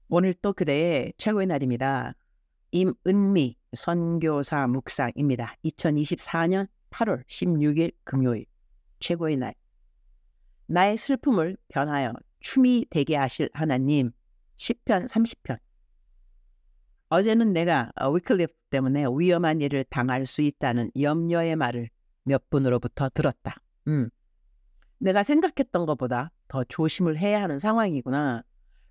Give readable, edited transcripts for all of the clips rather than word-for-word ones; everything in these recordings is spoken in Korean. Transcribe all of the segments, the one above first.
오늘 또 그대의 최고의 날입니다. 임은미 선교사 묵상입니다. 2024년 8월 16일 금요일 최고의 날. 나의 슬픔을 변하여 춤이 되게 하실 하나님. 시편 30편. 어제는 내가 위클리프 때문에 위험한 일을 당할 수 있다는 염려의 말을 몇 분으로부터 들었다. 내가 생각했던 것보다 더 조심을 해야 하는 상황이구나.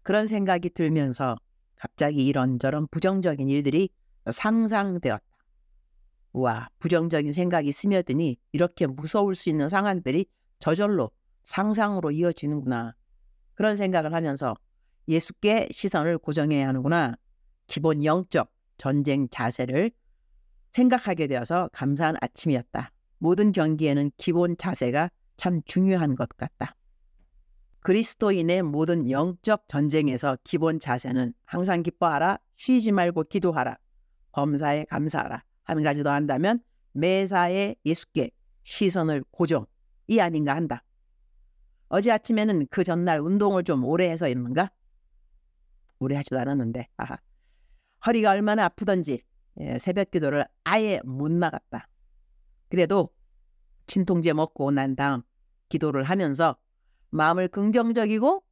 그런 생각이 들면서 갑자기 이런저런 부정적인 일들이 상상되었다. 우와, 부정적인 생각이 스며드니 이렇게 무서울 수 있는 상황들이 저절로 상상으로 이어지는구나. 그런 생각을 하면서 예수께 시선을 고정해야 하는구나. 기본 영적 전쟁 자세를 생각하게 되어서 감사한 아침이었다. 모든 경기에는 기본 자세가 참 중요한 것 같다. 그리스도인의 모든 영적 전쟁에서 기본 자세는 항상 기뻐하라, 쉬지 말고 기도하라, 범사에 감사하라. 한 가지 더 한다면 매사에 예수께 시선을 고정, 이 아닌가 한다. 어제 아침에는 그 전날 운동을 좀 오래 해서 있는가? 오래 하지도 않았는데 허리가 얼마나 아프던지 새벽 기도를 아예 못 나갔다. 그래도 진통제 먹고 난 다음 기도를 하면서 마음을 긍정적이고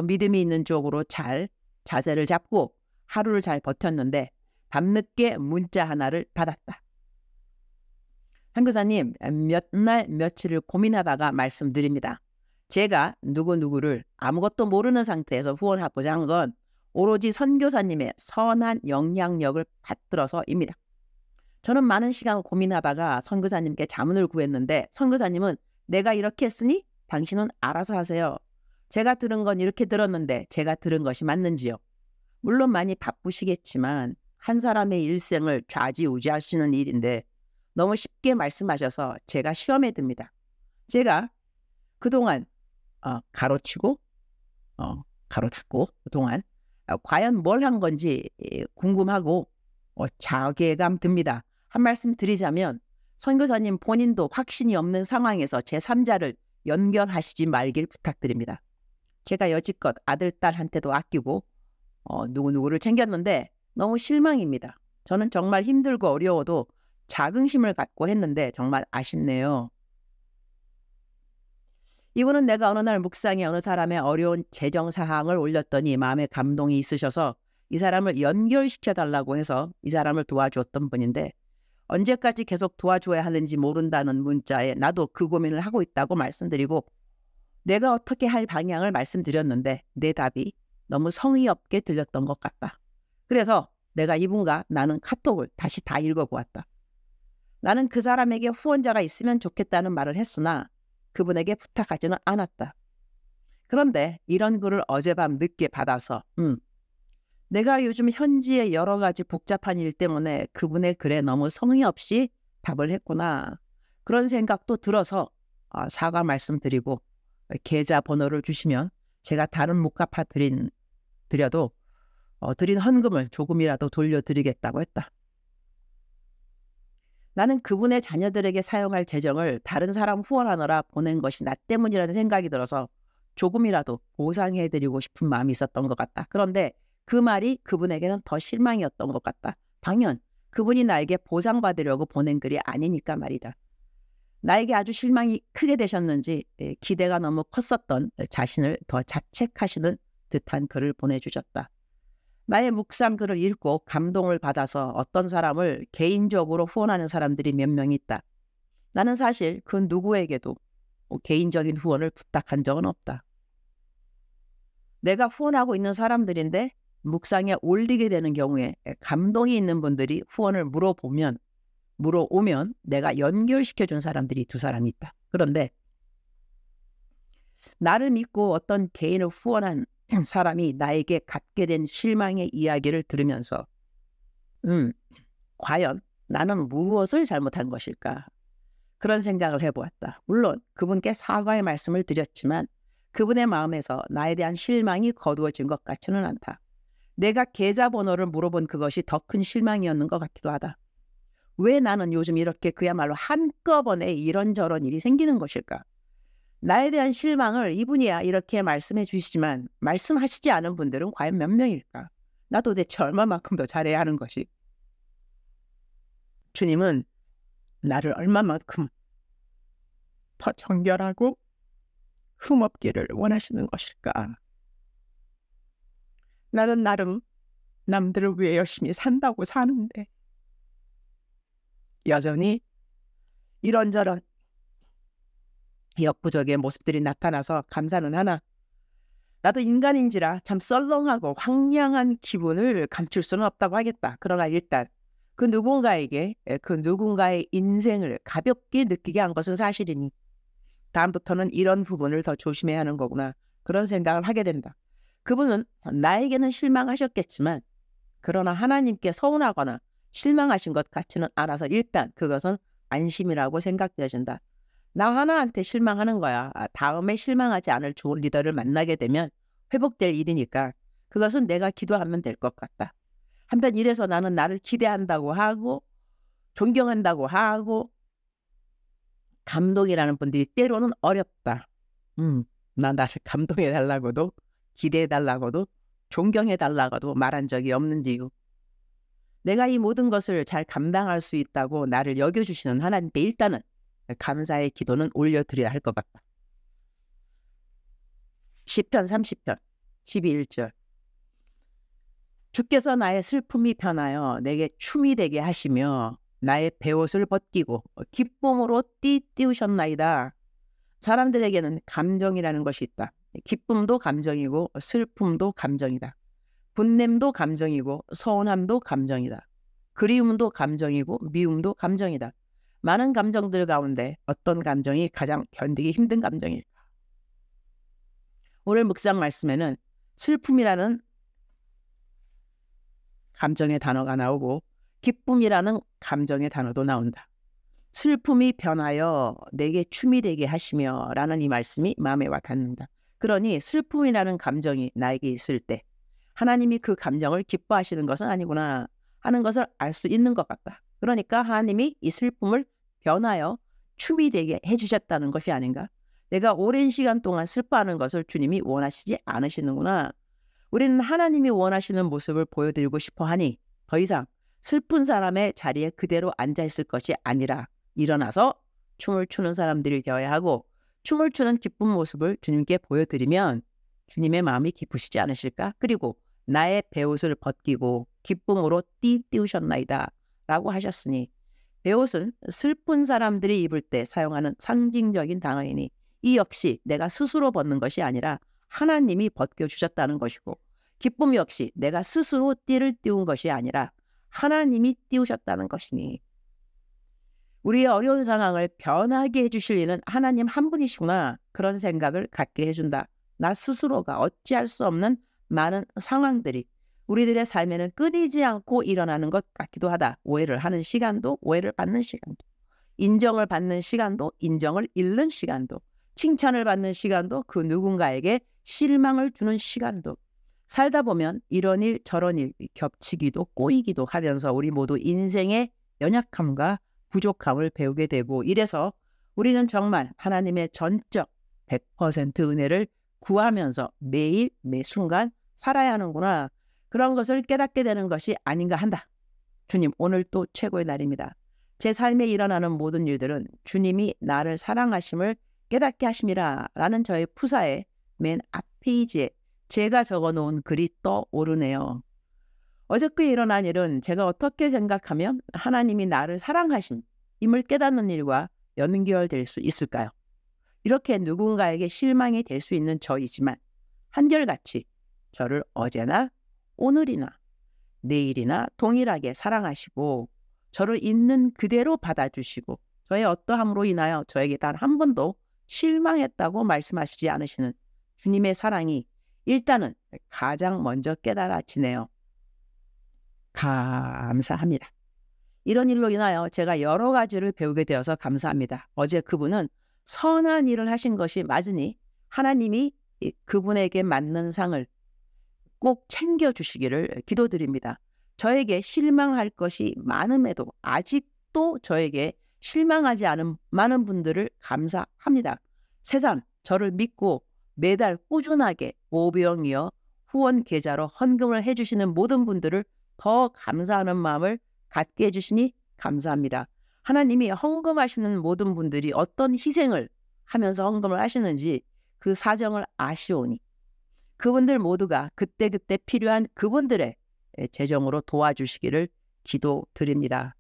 믿음이 있는 쪽으로 잘 자세를 잡고 하루를 잘 버텼는데 밤늦게 문자 하나를 받았다. 선교사님, 몇 날 며칠을 고민하다가 말씀드립니다. 제가 누구누구를 아무것도 모르는 상태에서 후원하고자 한 건 오로지 선교사님의 선한 영향력을 받들어서입니다. 저는 많은 시간 고민하다가 선교사님께 자문을 구했는데 선교사님은 내가 이렇게 했으니 당신은 알아서 하세요. 제가 들은 건 이렇게 들었는데 제가 들은 것이 맞는지요? 물론 많이 바쁘시겠지만 한 사람의 일생을 좌지우지할 수 있는 일인데 너무 쉽게 말씀하셔서 제가 시험에 듭니다. 제가 그동안 가로치고 가로 닫고 그동안 과연 뭘 한 건지 궁금하고 자괴감 듭니다. 한 말씀 드리자면 선교사님 본인도 확신이 없는 상황에서 제3자를 연결하시지 말길 부탁드립니다. 제가 여지껏 아들, 딸한테도 아끼고 누구누구를 챙겼는데 너무 실망입니다. 저는 정말 힘들고 어려워도 자긍심을 갖고 했는데 정말 아쉽네요. 이분은 내가 어느 날 묵상에 어느 사람의 어려운 재정 사항을 올렸더니 마음에 감동이 있으셔서 이 사람을 연결시켜달라고 해서 이 사람을 도와주었던 분인데 언제까지 계속 도와줘야 하는지 모른다는 문자에 나도 그 고민을 하고 있다고 말씀드리고 내가 어떻게 할 방향을 말씀드렸는데 내 답이 너무 성의 없게 들렸던 것 같다. 그래서 내가 이분과 나는 카톡을 다시 다 읽어보았다. 나는 그 사람에게 후원자가 있으면 좋겠다는 말을 했으나 그분에게 부탁하지는 않았다. 그런데 이런 글을 어젯밤 늦게 받아서 내가 요즘 현지의 여러 가지 복잡한 일 때문에 그분의 글에 너무 성의 없이 답을 했구나. 그런 생각도 들어서 사과 말씀드리고 계좌번호를 주시면 제가 다른 못 갚아 드려도 드린 헌금을 조금이라도 돌려드리겠다고 했다. 나는 그분의 자녀들에게 사용할 재정을 다른 사람 후원하느라 보낸 것이 나 때문이라는 생각이 들어서 조금이라도 보상해드리고 싶은 마음이 있었던 것 같다. 그런데 그 말이 그분에게는 더 실망이었던 것 같다. 당연 그분이 나에게 보상받으려고 보낸 글이 아니니까 말이다. 나에게 아주 실망이 크게 되셨는지 기대가 너무 컸었던 자신을 더 자책하시는 듯한 글을 보내주셨다. 나의 묵상 글을 읽고 감동을 받아서 어떤 사람을 개인적으로 후원하는 사람들이 몇 명 있다. 나는 사실 그 누구에게도 개인적인 후원을 부탁한 적은 없다. 내가 후원하고 있는 사람들인데 묵상에 올리게 되는 경우에 감동이 있는 분들이 후원을 물어오면 내가 연결시켜준 사람들이 두 사람이 있다. 그런데 나를 믿고 어떤 개인을 후원한 사람이 나에게 갖게 된 실망의 이야기를 들으면서 과연 나는 무엇을 잘못한 것일까? 그런 생각을 해보았다. 물론 그분께 사과의 말씀을 드렸지만 그분의 마음에서 나에 대한 실망이 거두어진 것 같지는 않다. 내가 계좌번호를 물어본 그것이 더 큰 실망이었는 것 같기도 하다. 왜 나는 요즘 이렇게 그야말로 한꺼번에 이런저런 일이 생기는 것일까? 나에 대한 실망을 이분이야 이렇게 말씀해 주시지만 말씀하시지 않은 분들은 과연 몇 명일까? 나 도대체 얼마만큼 더 잘해야 하는 것이? 주님은 나를 얼마만큼 더 정결하고 흠없기를 원하시는 것일까? 나는 나름 남들을 위해 열심히 산다고 사는데 여전히 이런저런 역부족의 모습들이 나타나서 감사는 하나 나도 인간인지라 참 썰렁하고 황량한 기분을 감출 수는 없다고 하겠다. 그러나 일단 그 누군가의 인생을 가볍게 느끼게 한 것은 사실이니 다음부터는 이런 부분을 더 조심해야 하는 거구나. 그런 생각을 하게 된다. 그분은 나에게는 실망하셨겠지만 그러나 하나님께 서운하거나 실망하신 것 같지는 않아서 일단 그것은 안심이라고 생각되어진다. 나 하나한테 실망하는 거야. 다음에 실망하지 않을 좋은 리더를 만나게 되면 회복될 일이니까 그것은 내가 기도하면 될 것 같다. 한편 이래서 나는 나를 기대한다고 하고 존경한다고 하고 감동이라는 분들이 때로는 어렵다. 나 나를 감동해달라고도 기대해달라고도 존경해달라고도 말한 적이 없는 이유. 내가 이 모든 것을 잘 감당할 수 있다고 나를 여겨주시는 하나님께 일단은 감사의 기도는 올려드려야 할 것 같다. 시편 30편 11절 주께서 나의 슬픔이 변하여 내게 춤이 되게 하시며 나의 베옷을 벗기고 기쁨으로 띠띠우셨나이다. 사람들에게는 감정이라는 것이 있다. 기쁨도 감정이고 슬픔도 감정이다. 분냄도 감정이고 서운함도 감정이다. 그리움도 감정이고 미움도 감정이다. 많은 감정들 가운데 어떤 감정이 가장 견디기 힘든 감정일까? 오늘 묵상 말씀에는 슬픔이라는 감정의 단어가 나오고 기쁨이라는 감정의 단어도 나온다. 슬픔이 변하여 내게 춤이 되게 하시며 라는 이 말씀이 마음에 와 닿는다. 그러니 슬픔이라는 감정이 나에게 있을 때 하나님이 그 감정을 기뻐하시는 것은 아니구나 하는 것을 알 수 있는 것 같다. 그러니까 하나님이 이 슬픔을 변하여 춤이 되게 해주셨다는 것이 아닌가? 내가 오랜 시간 동안 슬퍼하는 것을 주님이 원하시지 않으시는구나. 우리는 하나님이 원하시는 모습을 보여드리고 싶어 하니 더 이상 슬픈 사람의 자리에 그대로 앉아있을 것이 아니라 일어나서 춤을 추는 사람들이 되어야 하고 춤을 추는 기쁜 모습을 주님께 보여드리면 주님의 마음이 기쁘시지 않으실까? 그리고 나의 베옷을 벗기고 기쁨으로 띠띠우셨나이다 라고 하셨으니 베옷은 슬픈 사람들이 입을 때 사용하는 상징적인 단어이니 이 역시 내가 스스로 벗는 것이 아니라 하나님이 벗겨주셨다는 것이고 기쁨 역시 내가 스스로 띠를 띄운 것이 아니라 하나님이 띄우셨다는 것이니 우리의 어려운 상황을 변하게 해주실 이는 하나님 한 분이시구나 그런 생각을 갖게 해준다. 나 스스로가 어찌할 수 없는 많은 상황들이 우리들의 삶에는 끊이지 않고 일어나는 것 같기도 하다. 오해를 하는 시간도 오해를 받는 시간도 인정을 받는 시간도 인정을 잃는 시간도 칭찬을 받는 시간도 그 누군가에게 실망을 주는 시간도 살다 보면 이런 일 저런 일 겹치기도 꼬이기도 하면서 우리 모두 인생의 연약함과 부족함을 배우게 되고 이래서 우리는 정말 하나님의 전적 100% 은혜를 구하면서 매일 매 순간 살아야 하는구나. 그런 것을 깨닫게 되는 것이 아닌가 한다. 주님 오늘 또 최고의 날입니다. 제 삶에 일어나는 모든 일들은 주님이 나를 사랑하심을 깨닫게 하심이라 라는 저의 푸사의 맨 앞 페이지에 제가 적어놓은 글이 떠오르네요. 어저께 일어난 일은 제가 어떻게 생각하면 하나님이 나를 사랑하심임을 깨닫는 일과 연결될 수 있을까요? 이렇게 누군가에게 실망이 될 수 있는 저이지만 한결같이 저를 어제나 오늘이나 내일이나 동일하게 사랑하시고 저를 있는 그대로 받아주시고 저의 어떠함으로 인하여 저에게 단 한 번도 실망했다고 말씀하시지 않으시는 주님의 사랑이 일단은 가장 먼저 깨달아지네요. 감사합니다. 이런 일로 인하여 제가 여러 가지를 배우게 되어서 감사합니다. 어제 그분은 선한 일을 하신 것이 맞으니 하나님이 그분에게 맞는 상을 꼭 챙겨주시기를 기도드립니다. 저에게 실망할 것이 많음에도 아직도 저에게 실망하지 않은 많은 분들을 감사합니다. 세상 저를 믿고 매달 꾸준하게 오병이어 후원 계좌로 헌금을 해주시는 모든 분들을 더 감사하는 마음을 갖게 해주시니 감사합니다. 하나님이 헌금하시는 모든 분들이 어떤 희생을 하면서 헌금을 하시는지 그 사정을 아시오니 그분들 모두가 그때그때 필요한 그분들의 재정으로 도와주시기를 기도드립니다.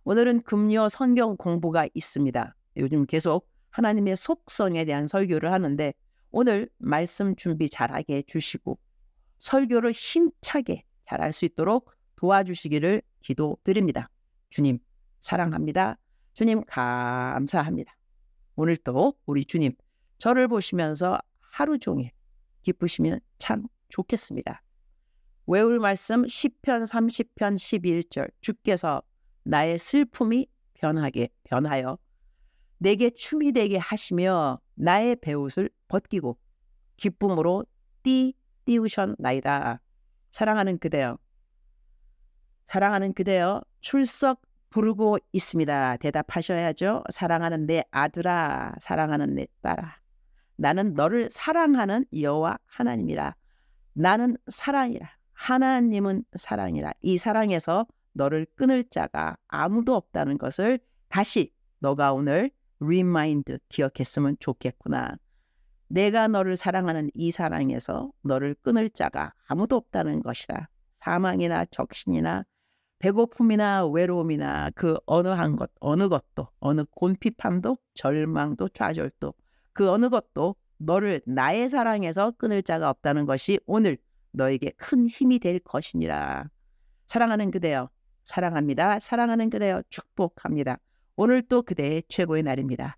오늘은 금요 성경 공부가 있습니다. 요즘 계속 하나님의 속성에 대한 설교를 하는데 오늘 말씀 준비 잘하게 해주시고 설교를 힘차게 잘할 수 있도록 도와주시기를 기도드립니다. 주님 사랑합니다. 주님 감사합니다. 오늘 또 우리 주님 저를 보시면서 하루 종일 기쁘시면 참 좋겠습니다. 외울 말씀 시편 30편 11절 주께서 나의 슬픔이 변하여 내게 춤이 되게 하시며 나의 베옷을 벗기고 기쁨으로 띄우셨나이다. 사랑하는 그대여 출석 부르고 있습니다. 대답하셔야죠. 사랑하는 내 아들아, 사랑하는 내 딸아, 나는 너를 사랑하는 여호와 하나님이라. 나는 사랑이라. 하나님은 사랑이라. 이 사랑에서 너를 끊을 자가 아무도 없다는 것을 다시 너가 오늘 리마인드 기억했으면 좋겠구나. 내가 너를 사랑하는 이 사랑에서 너를 끊을 자가 아무도 없다는 것이라. 사망이나 적신이나 배고픔이나 외로움이나 그 어느 것도 어느 곤핍함도 절망도 좌절도 그 어느 것도 너를 나의 사랑에서 끊을 자가 없다는 것이 오늘 너에게 큰 힘이 될 것이니라. 사랑하는 그대여 사랑합니다. 사랑하는 그대여 축복합니다. 오늘 또 그대의 최고의 날입니다.